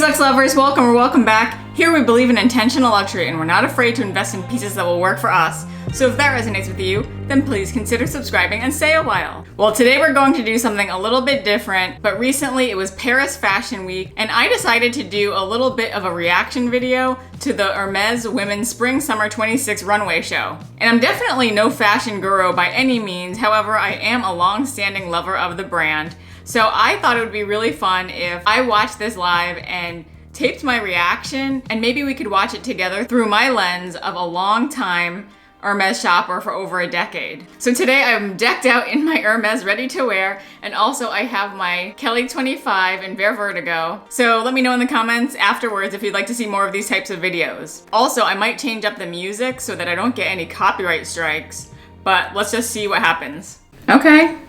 Luxe lovers, welcome or welcome back. Here we believe in intentional luxury and we're not afraid to invest in pieces that will work for us. So if that resonates with you, then please consider subscribing and stay a while. Well, today we're going to do something a little bit different, but recently it was Paris Fashion Week and I decided to do a little bit of a reaction video to the Hermès Women's Spring Summer 26 runway show. And I'm definitely no fashion guru by any means, however I am a long-standing lover of the brand. So I thought it would be really fun if I watched this live and taped my reaction, and maybe we could watch it together through my lens of a long time Hermès shopper for over a decade. So today I'm decked out in my Hermès ready to wear, and also I have my Kelly 25 in Bare Vertigo. So let me know in the comments afterwards if you'd like to see more of these types of videos. Also, I might change up the music so that I don't get any copyright strikes, but let's just see what happens. Okay.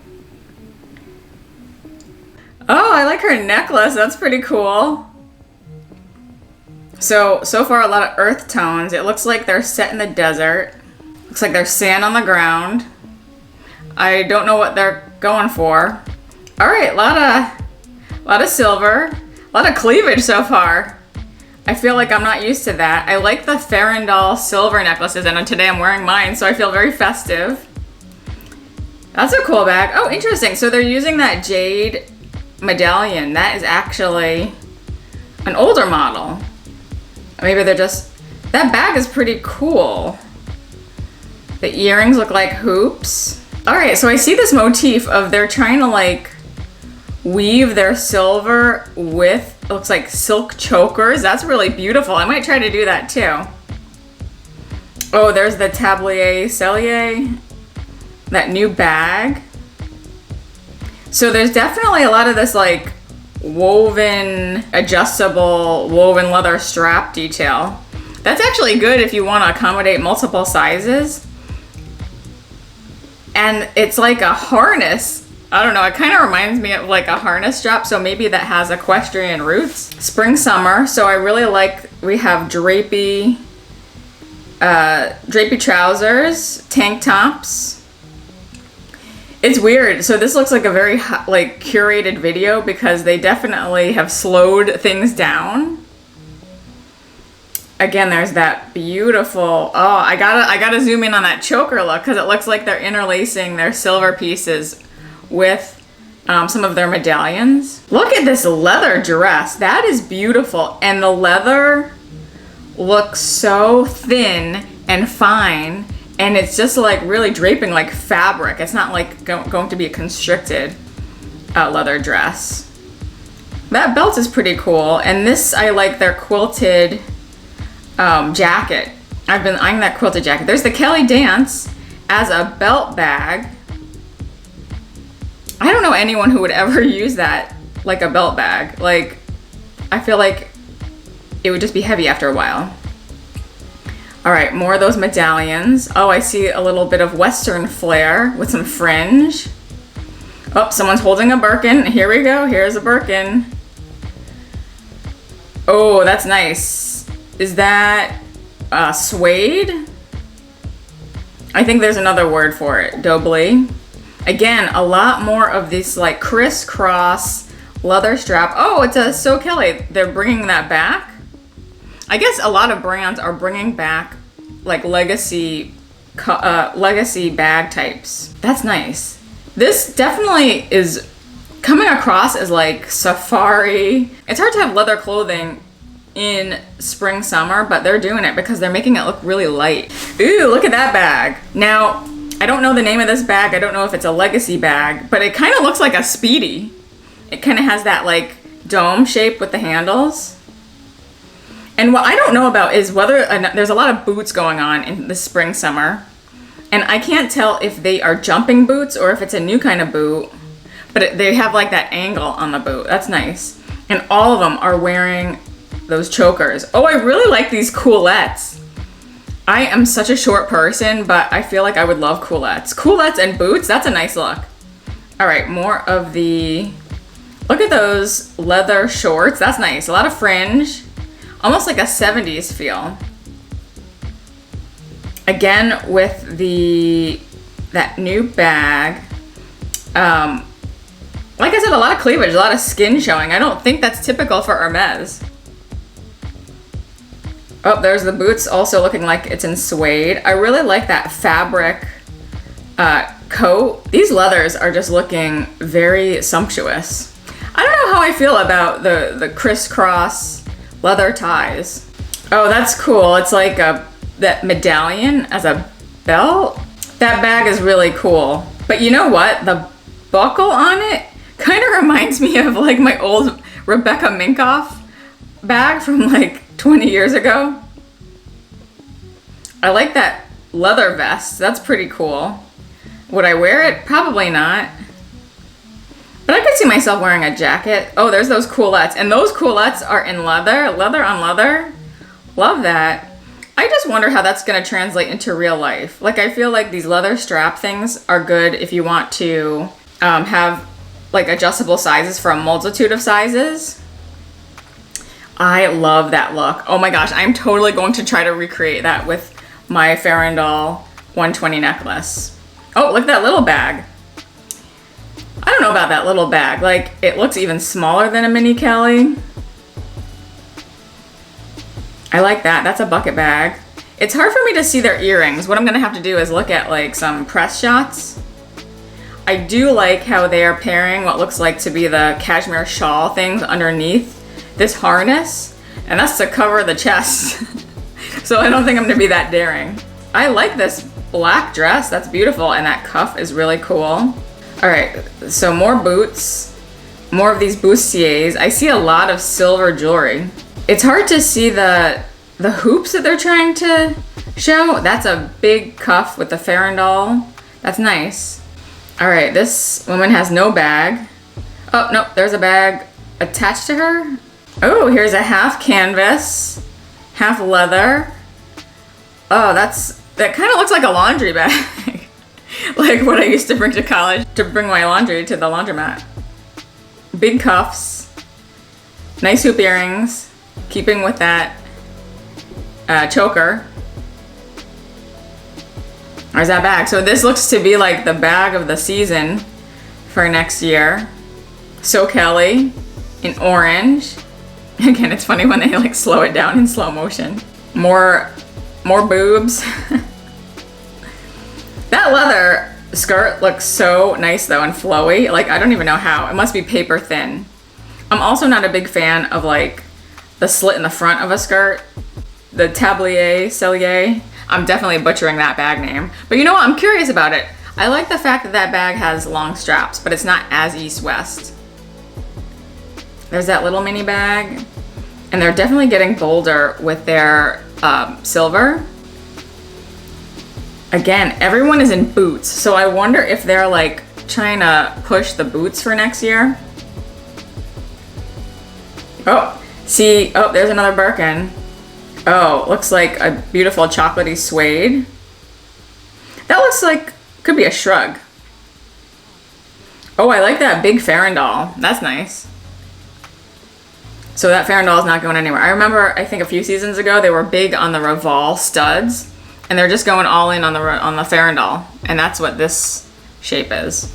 Oh, I like her necklace. That's pretty cool. So far a lot of earth tones. It looks like they're set in the desert. Looks like there's sand on the ground. I don't know what they're going for. All right, lot of silver, a lot of cleavage so far. I feel like I'm not used to that. I like the Farandol silver necklaces, and today I'm wearing mine, so I feel very festive. That's a cool bag. Oh, interesting. So they're using that jade medallion. That is actually an older model. Maybe they're just, that bag is pretty cool. The earrings look like hoops. All right, so I see this motif of they're trying to like weave their silver with, it looks like silk chokers. That's really beautiful. I might try to do that too. Oh, there's the Tablier Cellier, that new bag. So there's definitely a lot of this like woven, adjustable, woven leather strap detail. That's actually good if you want to accommodate multiple sizes. And it's like a harness. I don't know, it kind of reminds me of like a harness strap, so maybe that has equestrian roots. Spring, summer, so I really like, we have drapey trousers, tank tops. It's weird. So this looks like a very like curated video because they definitely have slowed things down. Again, there's that beautiful, oh, I gotta zoom in on that choker look because it looks like they're interlacing their silver pieces with some of their medallions. Look at this leather dress. That is beautiful. And the leather looks so thin and fine. And it's just like really draping like fabric. It's not like going to be a constricted leather dress. That belt is pretty cool. And this, I like their quilted jacket. I've been eyeing that quilted jacket. There's the Kelly Dance as a belt bag. I don't know anyone who would ever use that like a belt bag. Like, I feel like it would just be heavy after a while. All right, more of those medallions. Oh, I see a little bit of Western flair with some fringe. Oh, someone's holding a Birkin. Here we go, here's a Birkin. Oh, that's nice. Is that suede? I think there's another word for it, doubly. Again, a lot more of this like crisscross leather strap. Oh, it's a So Kelly. They're bringing that back. I guess a lot of brands are bringing back like legacy bag types. That's nice. This definitely is coming across as like safari. It's hard to have leather clothing in spring, summer, but they're doing it because they're making it look really light. Ooh, look at that bag. Now, I don't know the name of this bag. I don't know if it's a legacy bag, but it kind of looks like a Speedy. It kind of has that like dome shape with the handles. And what I don't know about is whether there's a lot of boots going on in the spring, summer. And I can't tell if they are jumping boots or if it's a new kind of boot. But they have like that angle on the boot. That's nice. And all of them are wearing those chokers. Oh, I really like these coulettes. I am such a short person, but I feel like I would love coulettes. Coulettes and boots, that's a nice look. All right, more of the, look at those leather shorts. That's nice. A lot of fringe. Almost like a 70s feel. Again, with that new bag. Like I said, a lot of cleavage, a lot of skin showing. I don't think that's typical for Hermès. Oh, there's the boots also looking like it's in suede. I really like that fabric coat. These leathers are just looking very sumptuous. I don't know how I feel about the crisscross leather ties. Oh, that's cool. It's like that medallion as a belt. That bag is really cool. But you know what? The buckle on it kind of reminds me of like my old Rebecca Minkoff bag from like 20 years ago. I like that leather vest. That's pretty cool. Would I wear it? Probably not. But I could see myself wearing a jacket. Oh, there's those culottes. And those culottes are in leather. Leather on leather. Love that. I just wonder how that's going to translate into real life. Like, I feel like these leather strap things are good if you want to have like adjustable sizes for a multitude of sizes. I love that look. Oh my gosh, I'm totally going to try to recreate that with my Farandol 120 necklace. Oh, look at that little bag. I don't know about that little bag. Like, it looks even smaller than a mini Kelly. I like that. That's a bucket bag. It's hard for me to see their earrings. What I'm gonna have to do is look at like some press shots. I do like how they are pairing what looks like to be the cashmere shawl things underneath this harness, and that's to cover the chest. So I don't think I'm gonna be that daring. I like this black dress. That's beautiful, and that cuff is really cool. All right, so more boots, more of these bustiers. I see a lot of silver jewelry. It's hard to see the hoops that they're trying to show. That's a big cuff with the Farandol. That's nice. All right, this woman has no bag. Oh, no, there's a bag attached to her. Oh, here's a half canvas, half leather. Oh, that kind of looks like a laundry bag. Like what I used to bring to college to bring my laundry to the laundromat. Big cuffs, nice hoop earrings, keeping with that choker. There's that bag. So this looks to be like the bag of the season for next year. So Kelly in orange. Again, it's funny when they like slow it down in slow motion. More boobs. That leather skirt looks so nice though and flowy. Like, I don't even know how. It must be paper thin. I'm also not a big fan of like the slit in the front of a skirt. The tablier, cellier. I'm definitely butchering that bag name. But you know what? I'm curious about it. I like the fact that that bag has long straps, but it's not as east-west. There's that little mini bag. And they're definitely getting bolder with their silver. Again, everyone is in boots. So I wonder if they're like trying to push the boots for next year. Oh, see, oh, there's another Birkin. Oh, looks like a beautiful chocolatey suede. That looks like, could be a shrug. Oh, I like that big Farandol. That's nice. So that Farandol is not going anywhere. I remember, I think a few seasons ago, they were big on the Reval studs, and they're just going all in on the Farandol, and that's what this shape is.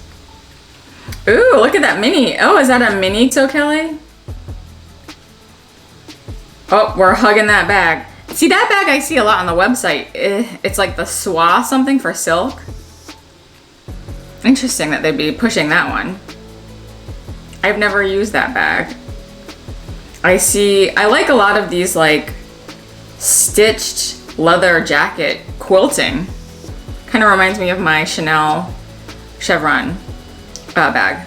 Ooh, look at that mini. Oh, is that a mini So Kelly? Oh, we're hugging that bag. See, that bag I see a lot on the website. It's like the soie something for silk. Interesting that they'd be pushing that one. I've never used that bag. I like a lot of these like stitched leather jacket quilting. Kind of reminds me of my Chanel chevron bag.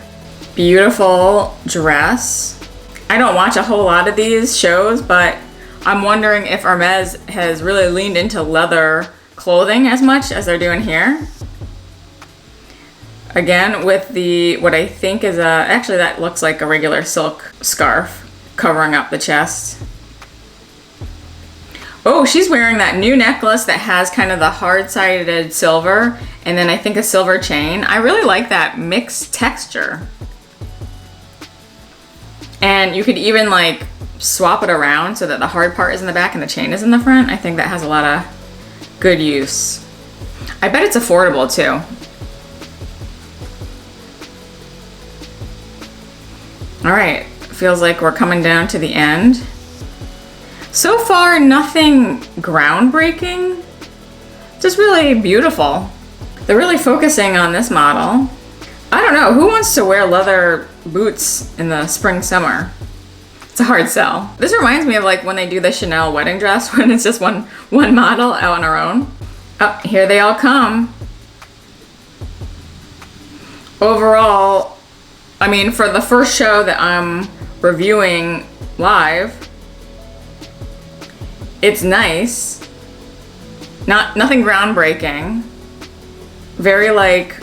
Beautiful dress. I don't watch a whole lot of these shows, but I'm wondering if Hermès has really leaned into leather clothing as much as they're doing here. Again, with the, what I think is actually that looks like a regular silk scarf covering up the chest. Oh, she's wearing that new necklace that has kind of the hard-sided silver and then I think a silver chain. I really like that mixed texture. And you could even like swap it around so that the hard part is in the back and the chain is in the front. I think that has a lot of good use. I bet it's affordable too. All right, feels like we're coming down to the end. So far, nothing groundbreaking, just really beautiful. They're really focusing on this model. I don't know, who wants to wear leather boots in the spring, summer? It's a hard sell. This reminds me of like when they do the Chanel wedding dress when it's just one model out on her own. Oh, here they all come. Overall, I mean, for the first show that I'm reviewing live, it's nice. Nothing groundbreaking. Very like,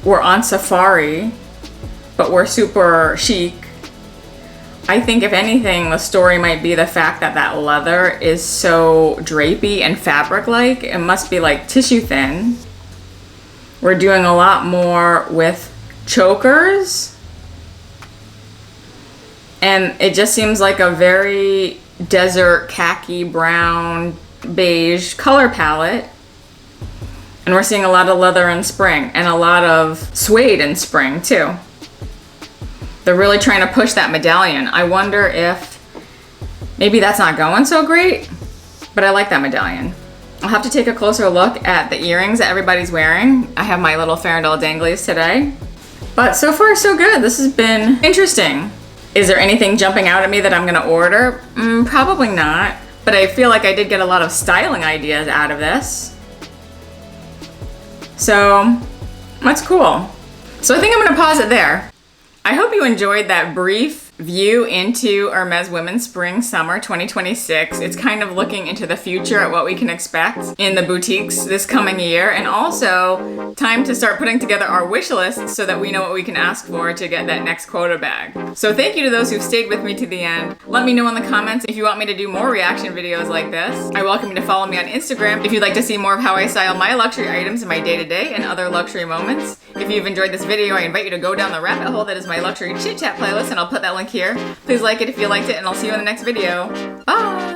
we're on safari, but we're super chic. I think if anything, the story might be the fact that that leather is so drapey and fabric-like. It must be like tissue thin. We're doing a lot more with chokers. And it just seems like a very desert khaki, brown, beige color palette. And we're seeing a lot of leather in spring and a lot of suede in spring too. They're really trying to push that medallion. I wonder if maybe that's not going so great, but I like that medallion. I'll have to take a closer look at the earrings that everybody's wearing. I have my little Farandole danglies today. But so far so good. This has been interesting. Is there anything jumping out at me that I'm gonna order? Probably not, but I feel like I did get a lot of styling ideas out of this. So that's cool. So I think I'm gonna pause it there. I hope you enjoyed that brief view into Hermès Women's Spring Summer 2026. It's kind of looking into the future at what we can expect in the boutiques this coming year, and also time to start putting together our wish list so that we know what we can ask for to get that next quota bag. So thank you to those who've stayed with me to the end. Let me know in the comments if you want me to do more reaction videos like this. I welcome you to follow me on Instagram if you'd like to see more of how I style my luxury items in my day-to-day and other luxury moments. If you've enjoyed this video, I invite you to go down the rabbit hole that is my luxury chit chat playlist, and I'll put that link here. Please like it if you liked it, and I'll see you in the next video. Bye!